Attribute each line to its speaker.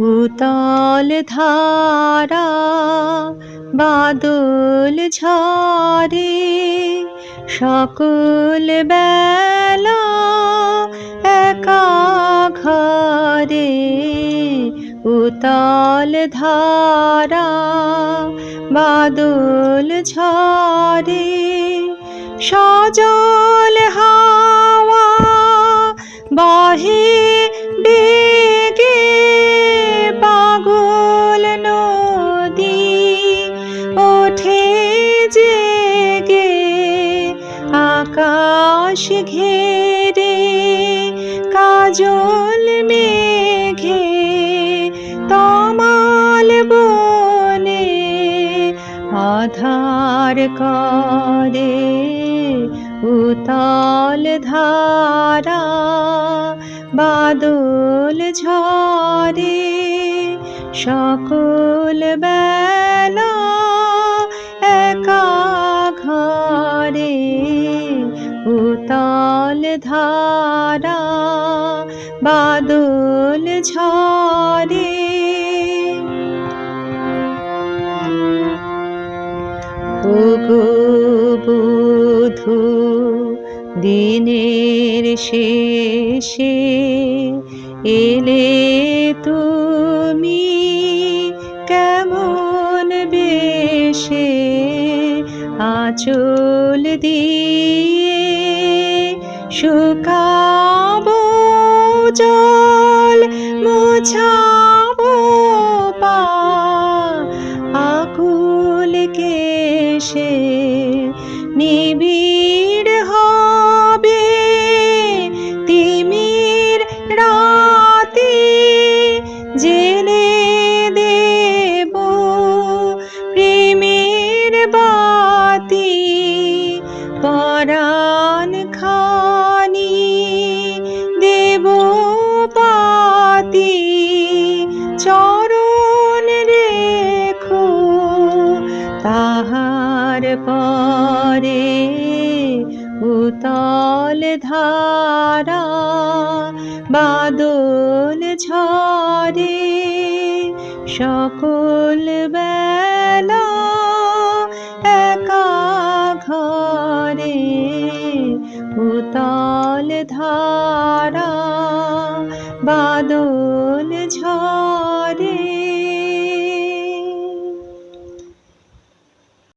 Speaker 1: উতল ধারা বাদল ঝরে সকল বেলা একা ঘরে। উতল ধারা বাদল ঝরে সজল হাওয়া বাহে বেগে পাগল নদী ওঠে জেগে আকাশ ঘেরে কাজল মেঘে তমাল বনে আধার করে। উতল ধারা বাদল ঝরে সকল বেলা একা ঘরে। উতল ধারা বাদল ঝরে। ওগো বধূ দিনের শেষে এলে তুমি কেমন বেশে আঁচল দিয়ে শুকাবো জল মুছাবো পা আকুল কেশে নিবিড় হবে তিমির রাতে জেলে দেব প্রেমের বাতি পরাণ খানি দেব পাতি চরণ রেখো তাহার পরে। উতল ধারা বাদল ঝরে সকল বেলা একা ঘরে। উতল ধারা বাদল ঝরে।